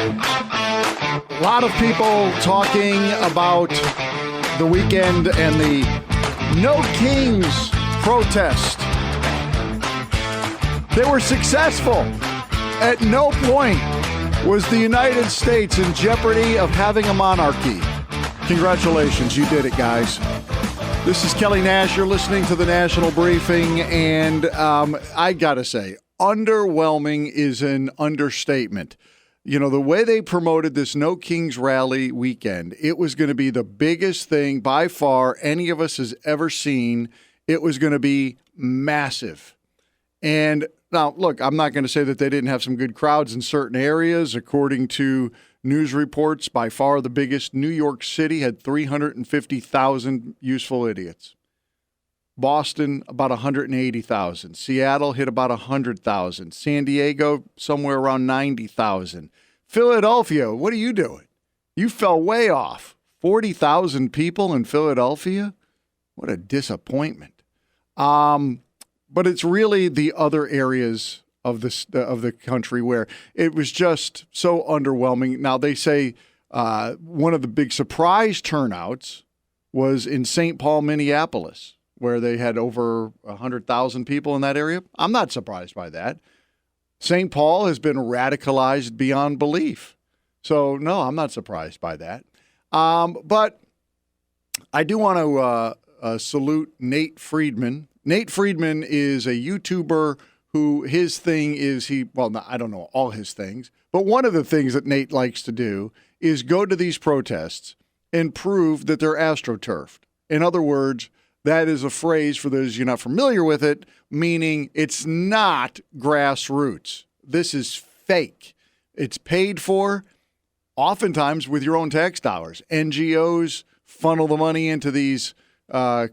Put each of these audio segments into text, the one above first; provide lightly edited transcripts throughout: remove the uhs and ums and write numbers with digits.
A lot of people talking about the weekend and the No Kings protest. They were successful. At no point was the United States in jeopardy of having a monarchy. Congratulations, you did it, guys. This is Kelly Nash. You're listening to the National Briefing, and I gotta say, underwhelming is an understatement. You know, the way they promoted this No Kings rally weekend, it was going to be the biggest thing by far any of us has ever seen. It was going to be massive. And now, look, I'm not going to say that they didn't have some good crowds in certain areas. According to news reports, by far the biggest, New York City had 350,000 useful idiots. Boston, about 180,000. Seattle hit about 100,000. San Diego, somewhere around 90,000. Philadelphia, what are you doing? You fell way off. 40,000 people in Philadelphia? What a disappointment. But it's really the other areas of the country where it was just so underwhelming. Now, they say one of the big surprise turnouts was in St. Paul, Minneapolis, where they had over 100,000 people in that area. I'm not surprised by that. St. Paul has been radicalized beyond belief. So, no, I'm not surprised by that. But I do want to salute Nate Friedman. Nate Friedman is a YouTuber who his thing is I don't know all his things, but one of the things that Nate likes to do is go to these protests and prove that they're astroturfed. In other words, that is a phrase, for those of you not familiar with it, meaning it's not grassroots. This is fake. It's paid for, oftentimes with your own tax dollars. NGOs funnel the money into these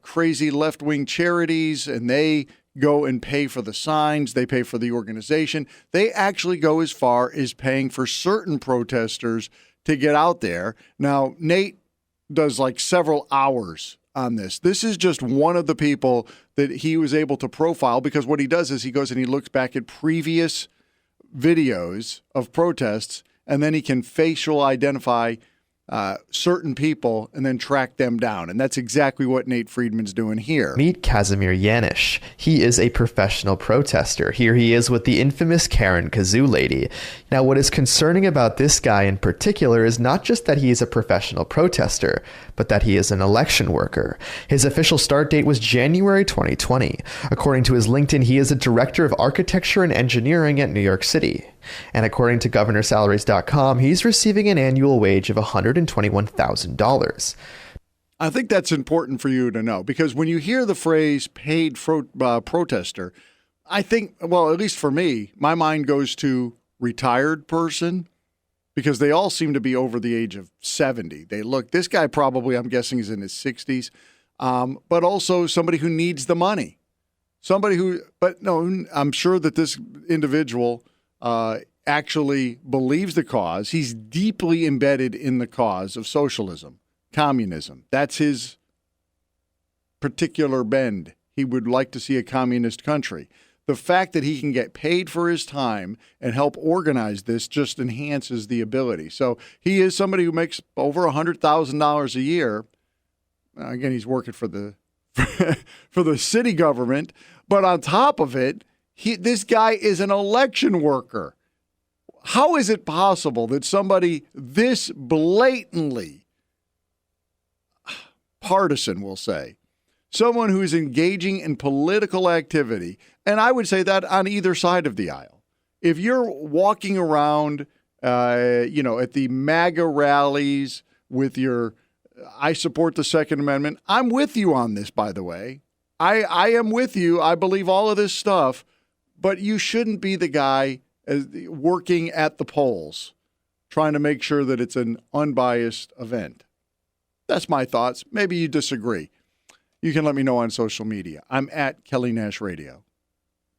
crazy left-wing charities, and they go and pay for the signs. They pay for the organization. They actually go as far as paying for certain protesters to get out there. Now, Nate does like several hours on this. This is just one of the people that he was able to profile, because what he does is he goes and he looks back at previous videos of protests, and then he can facial identify certain people and then track them down. And that's exactly what Nate Friedman's doing here. Meet Casimir Yanish. He is a professional protester. Here he is with the infamous Karen Kazoo lady. Now, what is concerning about this guy in particular is not just that he is a professional protester, but that he is an election worker. His official start date was January 2020. According to his LinkedIn, he is a director of architecture and engineering at New York City. And according to governorsalaries.com, he's receiving an annual wage of $121,000. I think that's important for you to know, because when you hear the phrase paid protester, I think, well, at least for me, my mind goes to retired person, because they all seem to be over the age of 70. This guy probably, I'm guessing, is in his 60s, but also somebody who needs the money. I'm sure that this individual actually believes the cause. He's deeply embedded in the cause of socialism, communism. That's his particular bend. He would like to see a communist country. The fact that he can get paid for his time and help organize this just enhances the ability. So he is somebody who makes over $100,000 a year. Again, he's working for the for the city government. But on top of it, this guy is an election worker. How is it possible that somebody this blatantly partisan, we'll say, someone who is engaging in political activity, and I would say that on either side of the aisle, if you're walking around, at the MAGA rallies with your, I support the Second Amendment, I'm with you on this, by the way. I am with you. I believe all of this stuff. But you shouldn't be the guy working at the polls, trying to make sure that it's an unbiased event. That's my thoughts. Maybe you disagree. You can let me know on social media. I'm at Kelly Nash Radio.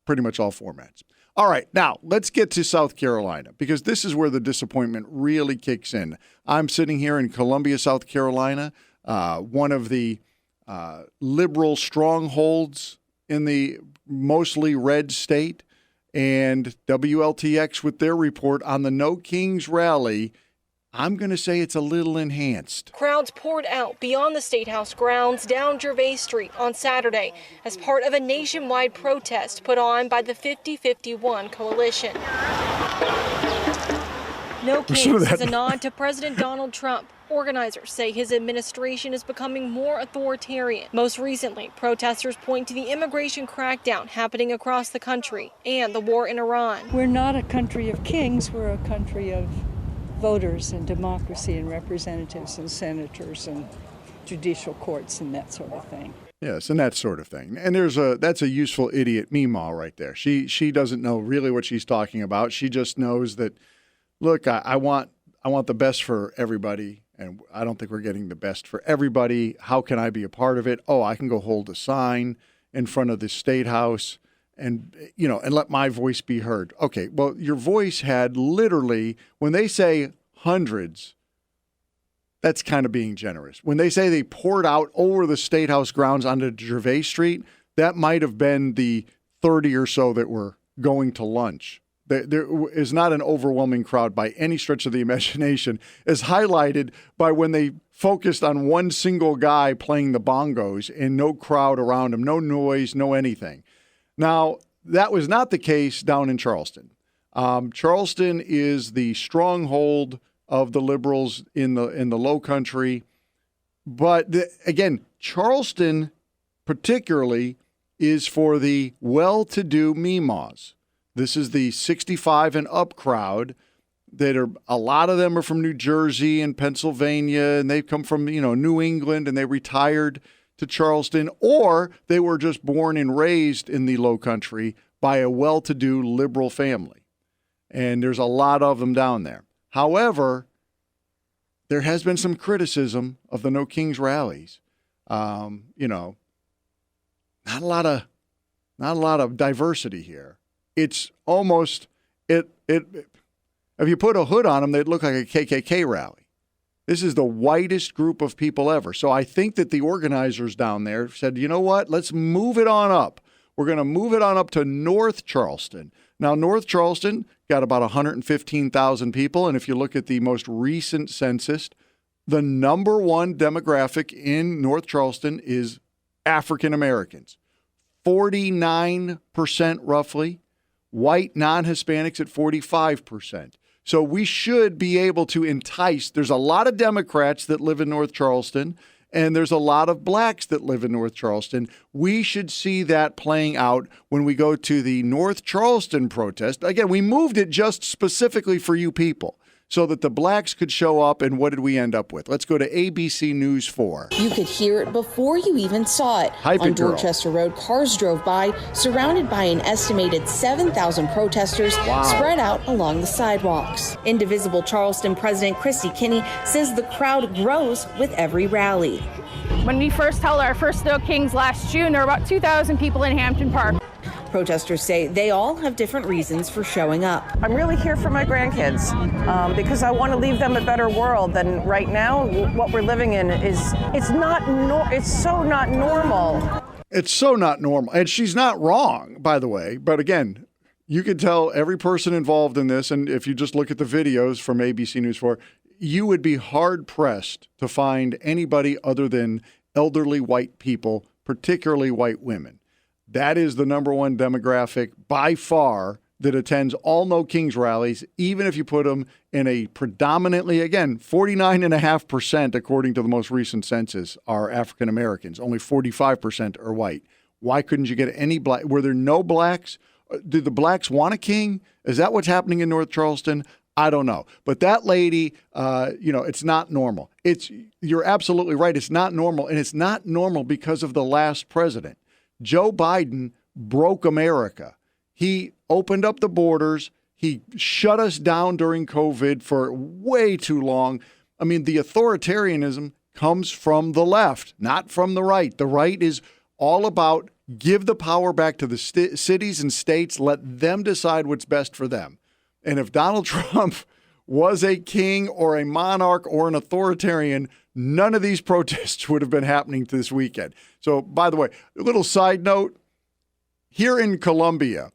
Pretty much all formats. All right, now let's get to South Carolina, because this is where the disappointment really kicks in. I'm sitting here in Columbia, South Carolina, one of the liberal strongholds in the mostly red state. And WLTX with their report on the No Kings rally, I'm going to say it's a little enhanced. Crowds poured out beyond the State House grounds down Gervais Street on Saturday as part of a nationwide protest put on by the 50-51 coalition. No Kings is a nod to President Donald Trump. Organizers say his administration is becoming more authoritarian. Most recently, protesters point to the immigration crackdown happening across the country and the war in Iran. We're not a country of kings, we're a country of voters and democracy and representatives and senators and judicial courts and that sort of thing. Yes, and that sort of thing. And that's a useful idiot Meemaw right there. She doesn't know really what she's talking about. She just knows that, look, I want the best for everybody, and I don't think we're getting the best for everybody. How can I be a part of it? Oh, I can go hold a sign in front of the State House and let my voice be heard. Okay, well, your voice had literally, when they say hundreds, that's kind of being generous. When they say they poured out over the State House grounds onto Gervais Street, that might have been the 30 or so that were going to lunch. There is not an overwhelming crowd by any stretch of the imagination, as highlighted by when they focused on one single guy playing the bongos and no crowd around him, no noise, no anything. Now, that was not the case down in Charleston. Charleston is the stronghold of the liberals in the Low Country. But again, Charleston particularly is for the well-to-do Meemaws. This is the 65 and up crowd a lot of them are from New Jersey and Pennsylvania, and they've come from, New England, and they retired to Charleston, or they were just born and raised in the Low Country by a well-to-do liberal family. And there's a lot of them down there. However, there has been some criticism of the No Kings rallies. Not a lot of diversity here. It's almost if you put a hood on them, they'd look like a KKK rally. This is the whitest group of people ever. So I think that the organizers down there said, you know what, let's move it on up. We're going to move it on up to North Charleston. Now, North Charleston got about 115,000 people. And if you look at the most recent census, the number one demographic in North Charleston is African Americans. 49% roughly. White non-Hispanics at 45%. So we should be able to entice. There's a lot of Democrats that live in North Charleston, and there's a lot of blacks that live in North Charleston. We should see that playing out when we go to the North Charleston protest. Again, we moved it just specifically for you people so that the blacks could show up, and what did we end up with? Let's go to ABC News 4. You could hear it before you even saw it. On Dorchester Road, cars drove by, surrounded by an estimated 7,000 protesters spread out along the sidewalks. Indivisible Charleston President Christy Kinney says the crowd grows with every rally. When we first held our first No Kings last June, there were about 2,000 people in Hampton Park. Protesters say they all have different reasons for showing up. I'm really here for my grandkids because I want to leave them a better world than right now. What we're living in it's so not normal. It's so not normal. And she's not wrong, by the way. But again, you could tell every person involved in this, and if you just look at the videos from ABC News 4, you would be hard-pressed to find anybody other than elderly white people, particularly white women. That is the number one demographic by far that attends all No Kings rallies, even if you put them in a predominantly, again, 49.5%, according to the most recent census, are African Americans. Only 45% are white. Why couldn't you get any black? Were there no blacks? Did the blacks want a king? Is that what's happening in North Charleston? I don't know. But that lady, it's not normal. You're absolutely right. It's not normal. And it's not normal because of the last president. Joe Biden broke America. He opened up the borders. He shut us down during COVID for way too long. I mean, the authoritarianism comes from the left, not from the right. The right is all about give the power back to the cities and states, let them decide what's best for them. And if Donald Trump was a king or a monarch or an authoritarian, none of these protests would have been happening this weekend. So, by the way, a little side note, here in Columbia,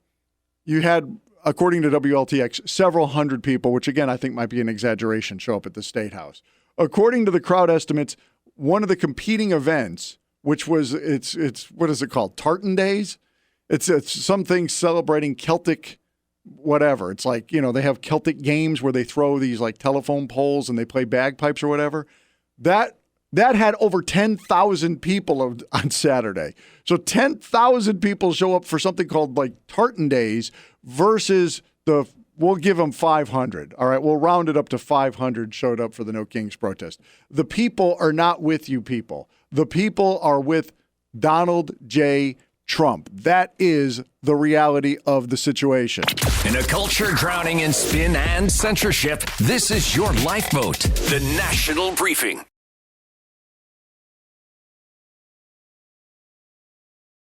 you had, according to WLTX, several hundred people, which again, I think might be an exaggeration, show up at the State House. According to the crowd estimates, one of the competing events, which was, it's what is it called? Tartan Days? It's something celebrating Celtic whatever. It's like, they have Celtic games where they throw these like telephone poles and they play bagpipes or whatever. That had over 10,000 people on Saturday. So 10,000 people show up for something called like Tartan Days versus we'll give them 500. All right, we'll round it up to 500 showed up for the No Kings protest. The people are not with you people. The people are with Donald J. Trump. That is the reality of the situation. In a culture drowning in spin and censorship, this is your lifeboat, the National Briefing.